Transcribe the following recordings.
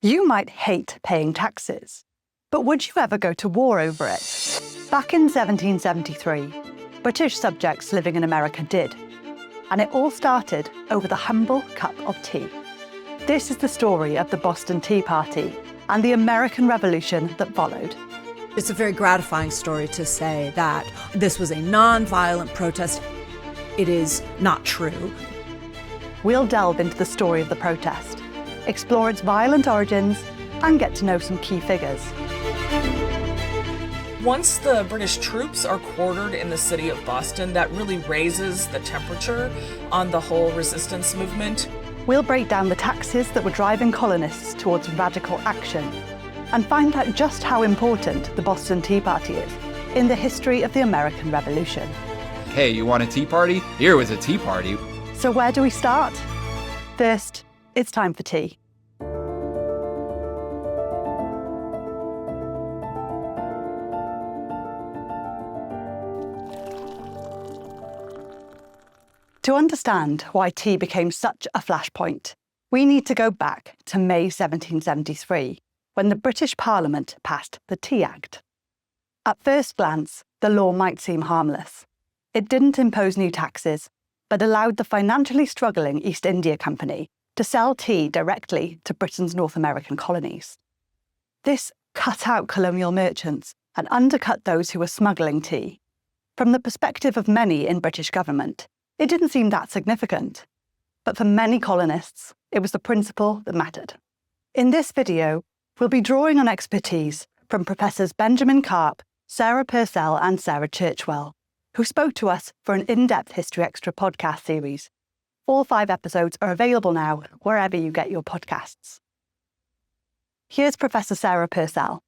You might hate paying taxes, but would you ever go to war over it? Back in 1773, British subjects living in America did, and it all started over the humble cup of tea. This is the story of the Boston Tea Party and the American Revolution that followed. It's a very gratifying story to say that this was a non-violent protest. It is not true. We'll delve into the story of the protest, explore its violent origins, and get to know some key figures. Once the British troops are quartered in the city of Boston, that really raises the temperature on the whole resistance movement. We'll break down the taxes that were driving colonists towards radical action and find out just how important the Boston Tea Party is in the history of the American Revolution. Hey, you want a tea party? Here was a tea party. So where do we start? First, it's time for tea. To understand why tea became such a flashpoint, we need to go back to May 1773, when the British Parliament passed the Tea Act. At first glance, the law might seem harmless. It didn't impose new taxes, but allowed the financially struggling East India Company to sell tea directly to Britain's North American colonies. This cut out colonial merchants and undercut those who were smuggling tea. From the perspective of many in British government, it didn't seem that significant. But for many colonists, it was the principle that mattered. In this video, we'll be drawing on expertise from Professors Benjamin Carp, Sarah Purcell and Sarah Churchwell, who spoke to us for an in-depth HistoryExtra podcast series. All 5 episodes are available now wherever you get your podcasts. Here's Professor Sarah Purcell.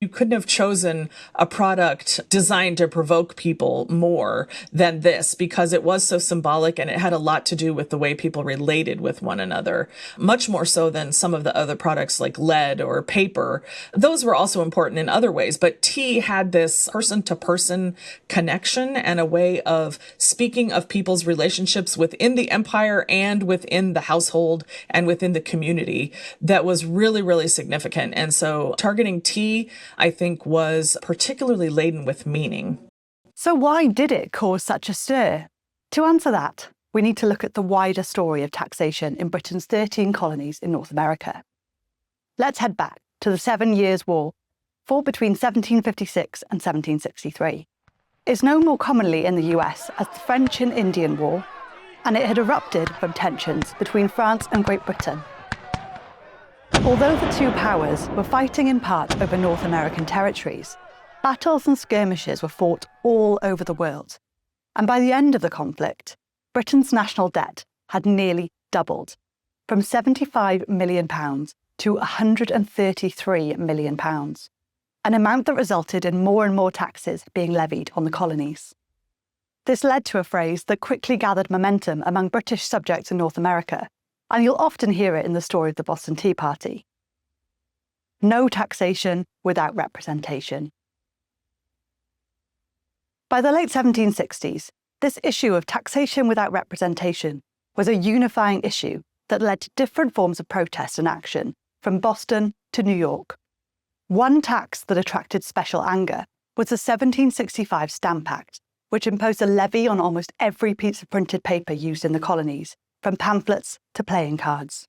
You couldn't have chosen a product designed to provoke people more than this, because it was so symbolic and it had a lot to do with the way people related with one another, much more so than some of the other products like lead or paper. Those were also important in other ways, but tea had this person-to-person connection and a way of speaking of people's relationships within the empire and within the household and within the community that was really, really significant. And so targeting tea, I think, was particularly laden with meaning. So why did it cause such a stir? To answer that, we need to look at the wider story of taxation in Britain's 13 colonies in North America. Let's head back to the 7 Years' War, fought between 1756 and 1763. It's known more commonly in the US as the French and Indian War, and it had erupted from tensions between France and Great Britain. Although the two powers were fighting in part over North American territories, battles and skirmishes were fought all over the world. And by the end of the conflict, Britain's national debt had nearly doubled, from £75 million to £133 million, an amount that resulted in more and more taxes being levied on the colonies. This led to a phrase that quickly gathered momentum among British subjects in North America, and you'll often hear it in the story of the Boston Tea Party. No taxation without representation. By the late 1760s, this issue of taxation without representation was a unifying issue that led to different forms of protest and action, from Boston to New York. One tax that attracted special anger was the 1765 Stamp Act, which imposed a levy on almost every piece of printed paper used in the colonies, from pamphlets to playing cards.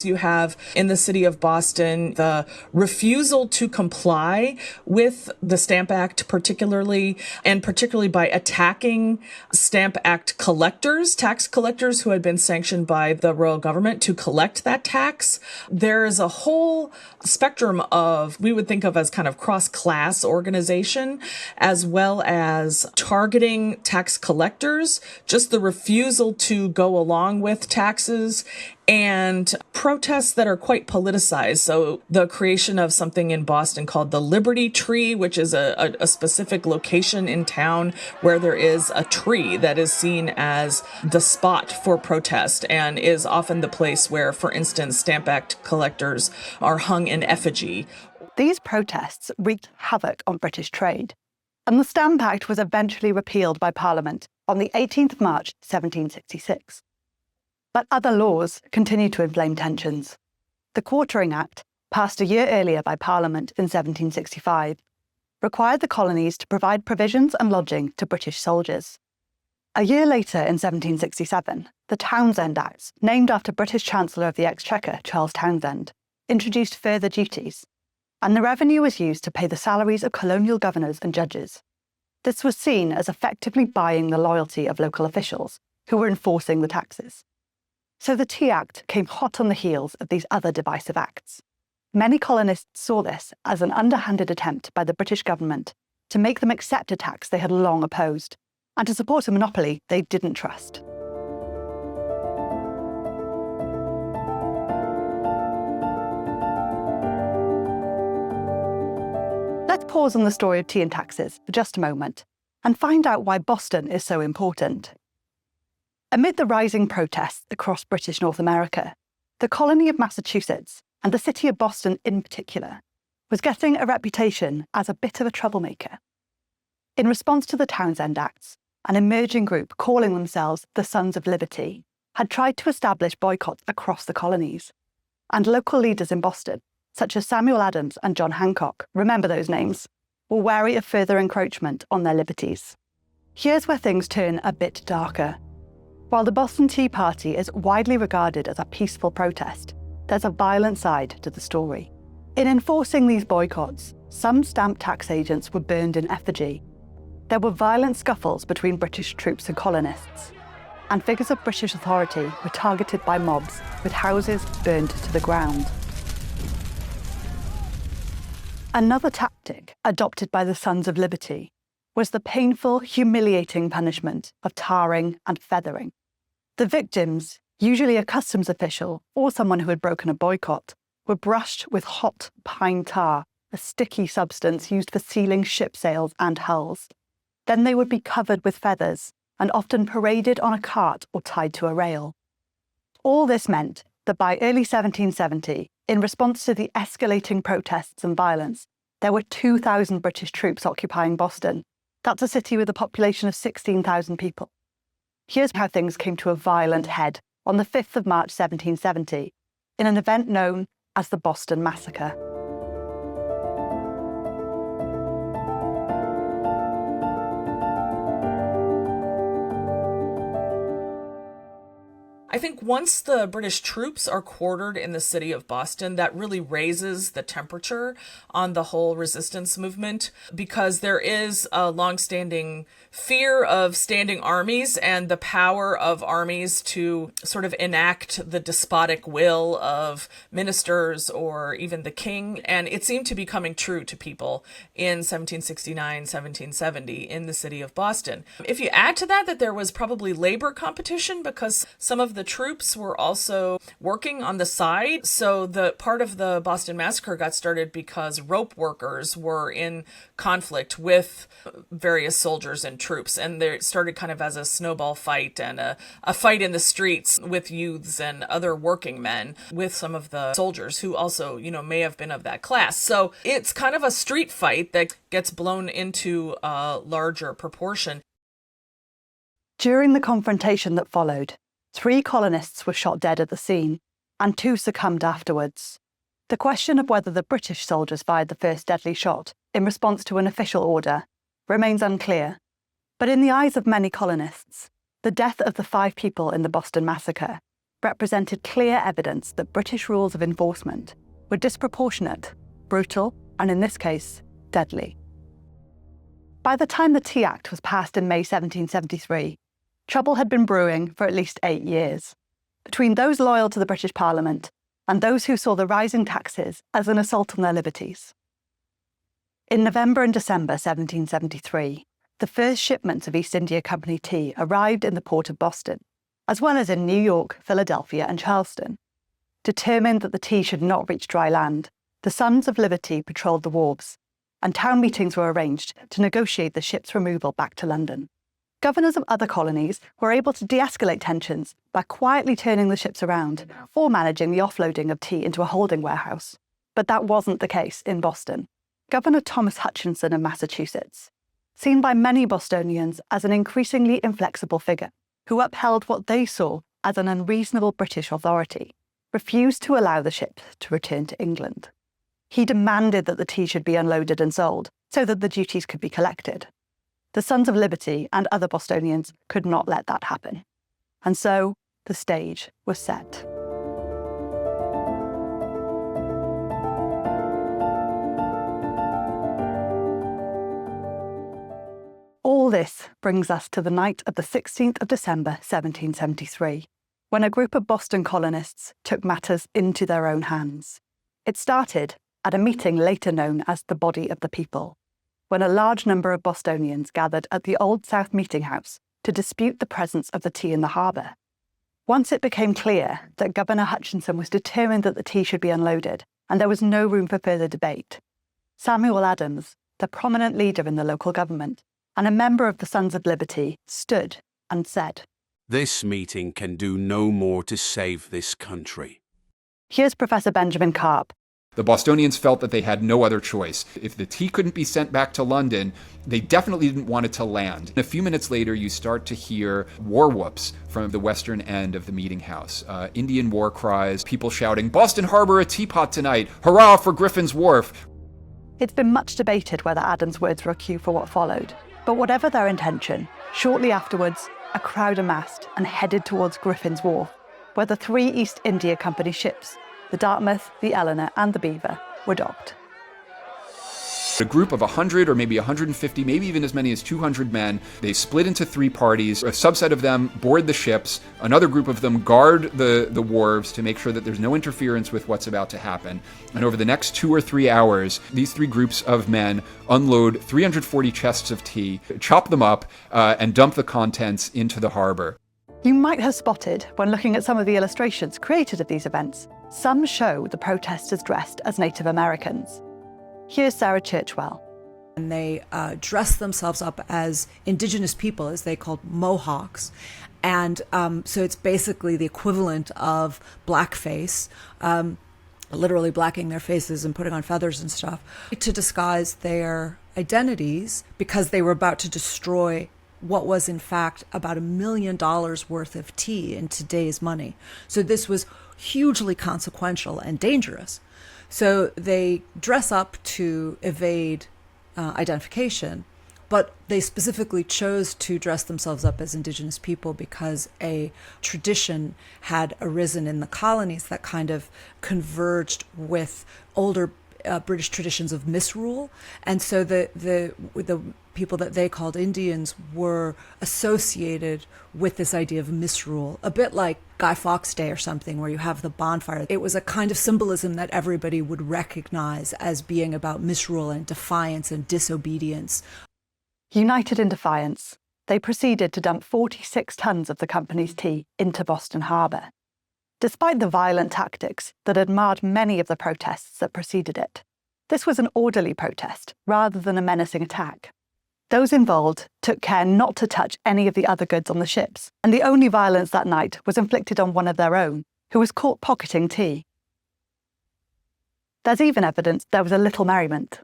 You have in the city of Boston the refusal to comply with the Stamp Act particularly by attacking Stamp Act collectors, tax collectors who had been sanctioned by the royal government to collect that tax. There is a whole spectrum of, we would think of as kind of cross-class organization, as well as targeting tax collectors, just the refusal to go along with taxes, and protests that are quite politicized. So the creation of something in Boston called the Liberty Tree, which is a specific location in town where there is a tree that is seen as the spot for protest and is often the place where, for instance, Stamp Act collectors are hung in effigy. These protests wreaked havoc on British trade, and the Stamp Act was eventually repealed by Parliament on the 18th of March 1766. But other laws continued to inflame tensions. The Quartering Act, passed a year earlier by Parliament in 1765, required the colonies to provide provisions and lodging to British soldiers. A year later, in 1767, the Townshend Acts, named after British Chancellor of the Exchequer Charles Townshend, introduced further duties, and the revenue was used to pay the salaries of colonial governors and judges. This was seen as effectively buying the loyalty of local officials who were enforcing the taxes. So the Tea Act came hot on the heels of these other divisive acts. Many colonists saw this as an underhanded attempt by the British government to make them accept a tax they had long opposed, and to support a monopoly they didn't trust. Let's pause on the story of tea and taxes for just a moment and find out why Boston is so important. Amid the rising protests across British North America, the colony of Massachusetts, and the city of Boston in particular, was getting a reputation as a bit of a troublemaker. In response to the Townshend Acts, an emerging group calling themselves the Sons of Liberty had tried to establish boycotts across the colonies, and local leaders in Boston, such as Samuel Adams and John Hancock, remember those names, were wary of further encroachment on their liberties. Here's where things turn a bit darker. While the Boston Tea Party is widely regarded as a peaceful protest, there's a violent side to the story. In enforcing these boycotts, some stamp tax agents were burned in effigy. There were violent scuffles between British troops and colonists, and figures of British authority were targeted by mobs, with houses burned to the ground. Another tactic adopted by the Sons of Liberty was the painful, humiliating punishment of tarring and feathering. The victims, usually a customs official or someone who had broken a boycott, were brushed with hot pine tar, a sticky substance used for sealing ship sails and hulls. Then they would be covered with feathers and often paraded on a cart or tied to a rail. All this meant that by early 1770, in response to the escalating protests and violence, there were 2,000 British troops occupying Boston. That's a city with a population of 16,000 people. Here's how things came to a violent head on the 5th of March 1770, in an event known as the Boston Massacre. I think once the British troops are quartered in the city of Boston, that really raises the temperature on the whole resistance movement, because there is a longstanding fear of standing armies and the power of armies to sort of enact the despotic will of ministers or even the king. And it seemed to be coming true to people in 1769, 1770 in the city of Boston. If you add to that there was probably labor competition, because some of the troops were also working on the side. So the part of the Boston Massacre got started because rope workers were in conflict with various soldiers and troops. And they started kind of as a snowball fight and a fight in the streets with youths and other working men with some of the soldiers who also, may have been of that class. So it's kind of a street fight that gets blown into a larger proportion. During the confrontation that followed, 3 colonists were shot dead at the scene, and 2 succumbed afterwards. The question of whether the British soldiers fired the first deadly shot in response to an official order remains unclear. But in the eyes of many colonists, the death of the 5 people in the Boston Massacre represented clear evidence that British rules of enforcement were disproportionate, brutal, and in this case, deadly. By the time the Tea Act was passed in May 1773, trouble had been brewing for at least 8 years, between those loyal to the British Parliament and those who saw the rising taxes as an assault on their liberties. In November and December 1773, the first shipments of East India Company tea arrived in the port of Boston, as well as in New York, Philadelphia, and Charleston. Determined that the tea should not reach dry land, the Sons of Liberty patrolled the wharves, and town meetings were arranged to negotiate the ship's removal back to London. Governors of other colonies were able to de-escalate tensions by quietly turning the ships around or managing the offloading of tea into a holding warehouse. But that wasn't the case in Boston. Governor Thomas Hutchinson of Massachusetts, seen by many Bostonians as an increasingly inflexible figure who upheld what they saw as an unreasonable British authority, refused to allow the ships to return to England. He demanded that the tea should be unloaded and sold so that the duties could be collected. The Sons of Liberty and other Bostonians could not let that happen. And so the stage was set. All this brings us to the night of the 16th of December, 1773, when a group of Boston colonists took matters into their own hands. It started at a meeting later known as the Body of the People, when a large number of Bostonians gathered at the Old South Meeting House to dispute the presence of the tea in the harbour. Once it became clear that Governor Hutchinson was determined that the tea should be unloaded, and there was no room for further debate, Samuel Adams, the prominent leader in the local government, and a member of the Sons of Liberty, stood and said, "This meeting can do no more to save this country." Here's Professor Benjamin Carp. The Bostonians felt that they had no other choice. If the tea couldn't be sent back to London, they definitely didn't want it to land. A few minutes later, you start to hear war whoops from the western end of the meeting house. Indian war cries, people shouting, "Boston Harbour a teapot tonight! Hurrah for Griffin's Wharf!" It's been much debated whether Adams' words were a cue for what followed. But whatever their intention, shortly afterwards, a crowd amassed and headed towards Griffin's Wharf, where the 3 East India Company ships, the Dartmouth, the Elinor, and the Beaver, were docked. A group of 100 or maybe 150, maybe even as many as 200 men, they split into 3 parties. A subset of them board the ships. Another group of them guard the wharves to make sure that there's no interference with what's about to happen. And over the next 2 or 3 hours, these 3 groups of men unload 340 chests of tea, chop them up, and dump the contents into the harbor. You might have spotted, when looking at some of the illustrations created of these events, some show the protesters dressed as Native Americans. Here's Sarah Churchwell. And they dressed themselves up as indigenous people, as they called Mohawks. And so it's basically the equivalent of blackface, literally blacking their faces and putting on feathers and stuff, to disguise their identities because they were about to destroy what was in fact about $1 million worth of tea in today's money. So this was hugely consequential and dangerous. So they dress up to evade identification, but they specifically chose to dress themselves up as indigenous people because a tradition had arisen in the colonies that kind of converged with older British traditions of misrule. And so the people that they called Indians were associated with this idea of misrule, a bit like Guy Fawkes Day or something, where you have the bonfire. It was a kind of symbolism that everybody would recognize as being about misrule and defiance and disobedience. United in defiance, they proceeded to dump 46 tons of the company's tea into Boston Harbour. Despite the violent tactics that had marred many of the protests that preceded it, this was an orderly protest rather than a menacing attack. Those involved took care not to touch any of the other goods on the ships, and the only violence that night was inflicted on one of their own, who was caught pocketing tea. There's even evidence there was a little merriment.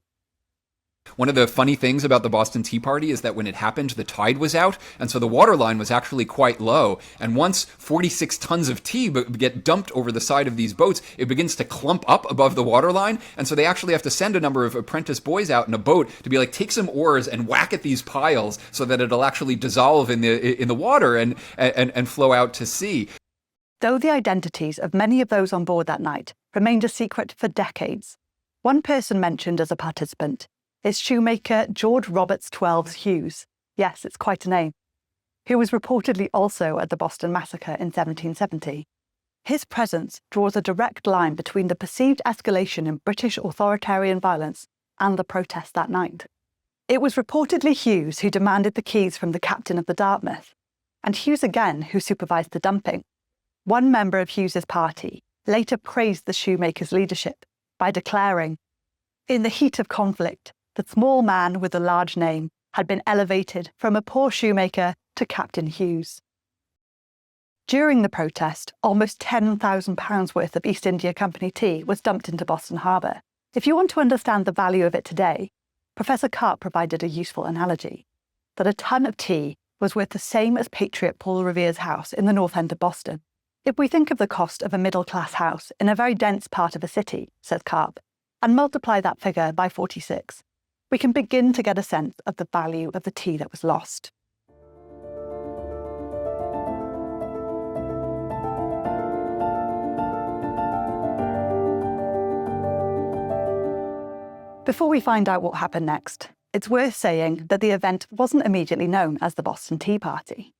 One of the funny things about the Boston Tea Party is that when it happened, the tide was out, and so the water line was actually quite low. And once 46 tons of tea get dumped over the side of these boats, it begins to clump up above the water line, and so they actually have to send a number of apprentice boys out in a boat to be like, take some oars and whack at these piles so that it'll actually dissolve in the water and flow out to sea. Though the identities of many of those on board that night remained a secret for decades, one person mentioned as a participant is shoemaker George Roberts Twelves Hughes. Yes, it's quite a name. Who was reportedly also at the Boston Massacre in 1770. His presence draws a direct line between the perceived escalation in British authoritarian violence and the protest that night. It was reportedly Hughes who demanded the keys from the captain of the Dartmouth, and Hughes again who supervised the dumping. One member of Hughes's party later praised the shoemaker's leadership by declaring, "In the heat of conflict, the small man with the large name had been elevated from a poor shoemaker to Captain Hughes." During the protest, almost £10,000 worth of East India Company tea was dumped into Boston Harbour. If you want to understand the value of it today, Professor Carp provided a useful analogy, that a ton of tea was worth the same as Patriot Paul Revere's house in the North End of Boston. If we think of the cost of a middle-class house in a very dense part of a city, says Carp, and multiply that figure by 46, we can begin to get a sense of the value of the tea that was lost. Before we find out what happened next, it's worth saying that the event wasn't immediately known as the Boston Tea Party.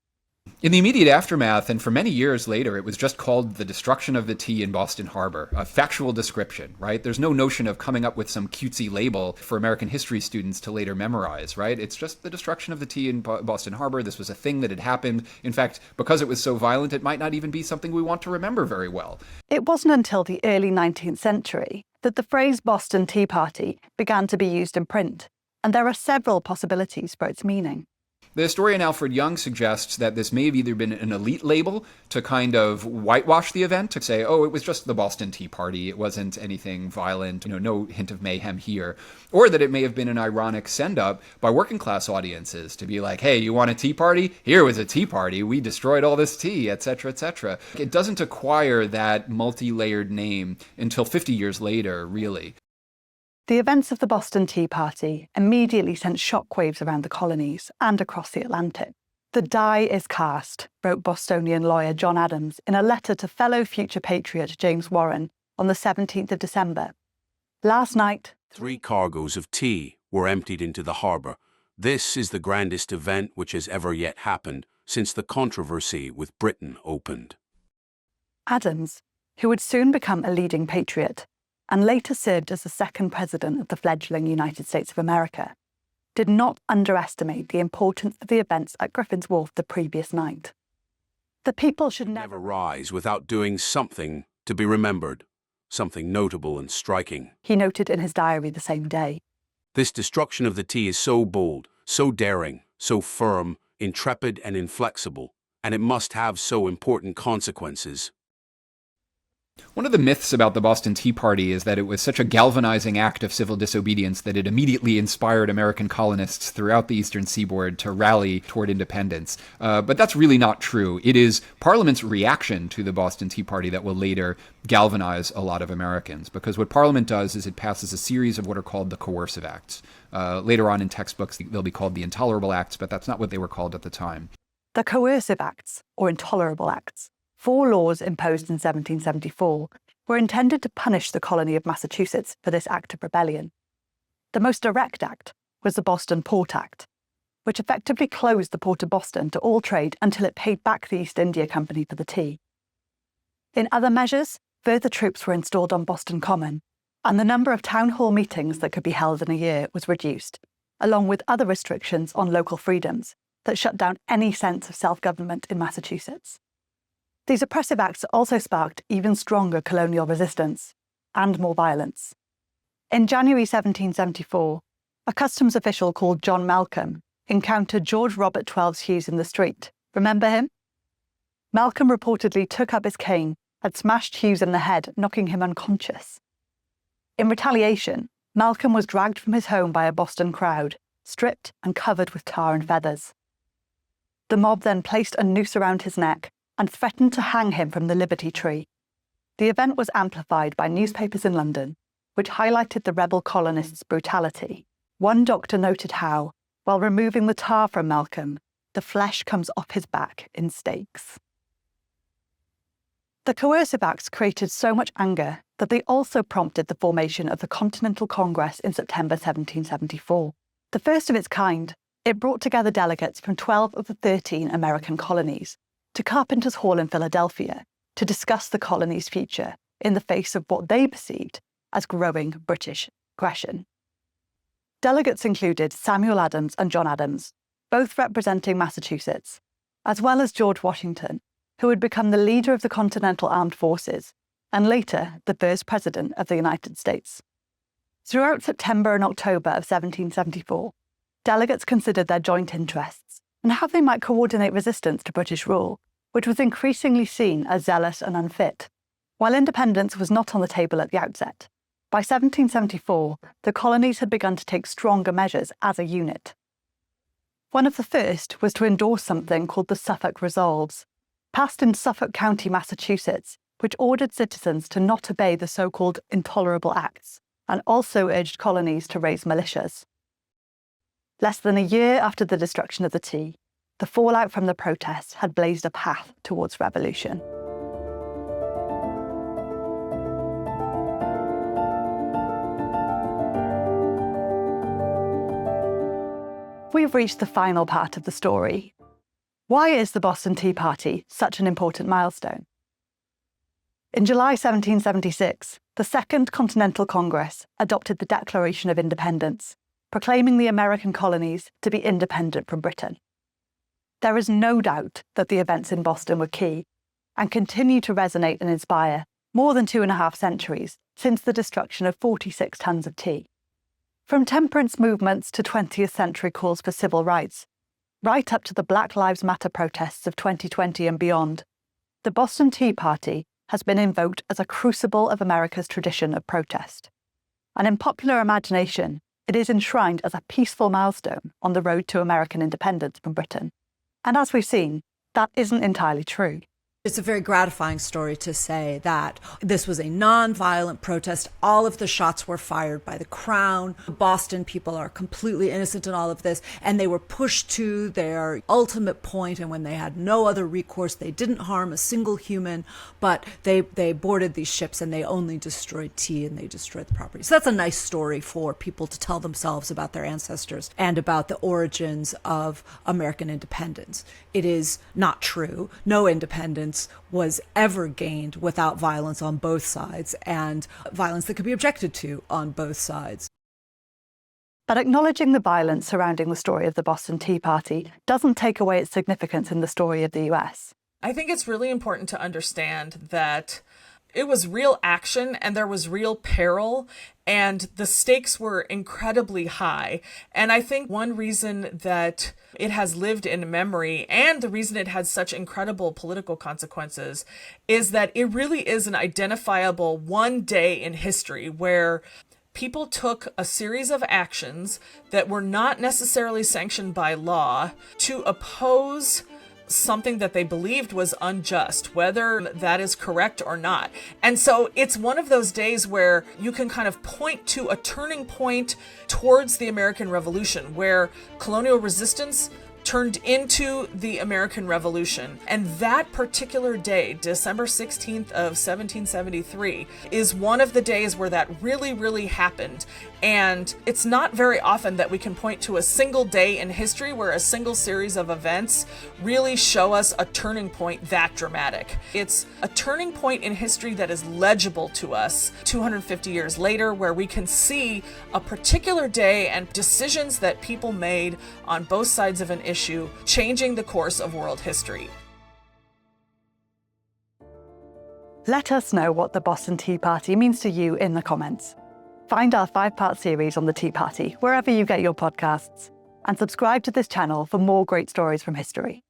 In the immediate aftermath, and for many years later, it was just called the destruction of the tea in Boston Harbour, a factual description, right? There's no notion of coming up with some cutesy label for American history students to later memorize, right? It's just the destruction of the tea in Boston Harbour. This was a thing that had happened. In fact, because it was so violent, it might not even be something we want to remember very well. It wasn't until the early 19th century that the phrase Boston Tea Party began to be used in print, and there are several possibilities for its meaning. The historian Alfred Young suggests that this may have either been an elite label to kind of whitewash the event, to say, oh, it was just the Boston Tea Party, it wasn't anything violent, no hint of mayhem here, or that it may have been an ironic send-up by working class audiences to be like, hey, you want a tea party? Here was a tea party, we destroyed all this tea, etc., etc. It doesn't acquire that multi-layered name until 50 years later, really. The events of the Boston Tea Party immediately sent shockwaves around the colonies and across the Atlantic. The die is cast, wrote Bostonian lawyer John Adams in a letter to fellow future patriot James Warren on the 17th of December. Last night, 3 cargoes of tea were emptied into the harbour. This is the grandest event which has ever yet happened since the controversy with Britain opened. Adams, who would soon become a leading patriot, and later served as the second president of the fledgling United States of America, did not underestimate the importance of the events at Griffin's Wharf the previous night. The people should Never rise without doing something to be remembered, something notable and striking. He noted in his diary the same day. This destruction of the tea is so bold, so daring, so firm, intrepid and inflexible, and it must have so important consequences. One of the myths about the Boston Tea Party is that it was such a galvanizing act of civil disobedience that it immediately inspired American colonists throughout the eastern seaboard to rally toward independence. But that's really not true. It is Parliament's reaction to the Boston Tea Party that will later galvanize a lot of Americans, because what Parliament does is it passes a series of what are called the coercive acts. Later on in textbooks, they'll be called the intolerable acts, but that's not what they were called at the time. The coercive acts, or intolerable acts, 4 laws imposed in 1774, were intended to punish the colony of Massachusetts for this act of rebellion. The most direct act was the Boston Port Act, which effectively closed the port of Boston to all trade until it paid back the East India Company for the tea. In other measures, further troops were installed on Boston Common, and the number of town hall meetings that could be held in a year was reduced, along with other restrictions on local freedoms that shut down any sense of self-government in Massachusetts. These oppressive acts also sparked even stronger colonial resistance and more violence. In January 1774, a customs official called John Malcolm encountered George Robert Twelves Hughes in the street. Remember him? Malcolm reportedly took up his cane and smashed Hughes in the head, knocking him unconscious. In retaliation, Malcolm was dragged from his home by a Boston crowd, stripped and covered with tar and feathers. The mob then placed a noose around his neck and threatened to hang him from the Liberty Tree. The event was amplified by newspapers in London, which highlighted the rebel colonists' brutality. One doctor noted how, while removing the tar from Malcolm, the flesh comes off his back in stakes. The coercive acts created so much anger that they also prompted the formation of the Continental Congress in September 1774. The first of its kind, it brought together delegates from 12 of the 13 American colonies to Carpenter's Hall in Philadelphia to discuss the colony's future in the face of what they perceived as growing British aggression. Delegates included Samuel Adams and John Adams, both representing Massachusetts, as well as George Washington, who would become the leader of the Continental Armed Forces and later the first president of the United States. Throughout September and October of 1774, delegates considered their joint interests and how they might coordinate resistance to British rule, which was increasingly seen as zealous and unfit. While independence was not on the table at the outset, by 1774, the colonies had begun to take stronger measures as a unit. One of the first was to endorse something called the Suffolk Resolves. passed in Suffolk County, Massachusetts, which ordered citizens to not obey the so-called intolerable acts and also urged colonies to raise militias. Less than a year after the destruction of the tea, the fallout from the protests had blazed a path towards revolution. We've reached the final part of the story. Why is the Boston Tea Party such an important milestone? In July 1776, the Second Continental Congress adopted the Declaration of Independence, proclaiming the American colonies to be independent from Britain. There is no doubt that the events in Boston were key and continue to resonate and inspire more than 2.5 centuries since the destruction of 46 tons of tea. From temperance movements to 20th century calls for civil rights, right up to the Black Lives Matter protests of 2020 and beyond, the Boston Tea Party has been invoked as a crucible of America's tradition of protest. And in popular imagination, it is enshrined as a peaceful milestone on the road to American independence from Britain. And as we've seen, that isn't entirely true. It's a very gratifying story to say that this was a non-violent protest. All of the shots were fired by the Crown. The Boston people are completely innocent in all of this, and they were pushed to their ultimate point, and when they had no other recourse, they didn't harm a single human, but they boarded these ships and they only destroyed tea and they destroyed the property. So that's a nice story for people to tell themselves about their ancestors and about the origins of American independence. It is not true. No independence was ever gained without violence on both sides, and violence that could be objected to on both sides. But acknowledging the violence surrounding the story of the Boston Tea Party doesn't take away its significance in the story of the US. I think it's really important to understand that it was real action and there was real peril and the stakes were incredibly high. And I think one reason that it has lived in memory and the reason it had such incredible political consequences is that it really is an identifiable one day in history where people took a series of actions that were not necessarily sanctioned by law to oppose something that they believed was unjust, whether that is correct or not. And so it's one of those days where you can kind of point to a turning point towards the American Revolution, where colonial resistance turned into the American Revolution. And that particular day, December 16th of 1773, is one of the days where that really, really happened. And it's not very often that we can point to a single day in history where a single series of events really show us a turning point that dramatic. It's a turning point in history that is legible to us 250 years later, where we can see a particular day and decisions that people made on both sides of an issue, changing the course of world history. Let us know what the Boston Tea Party means to you in the comments. Find our 5-part series on the Tea Party wherever you get your podcasts, and subscribe to this channel for more great stories from history.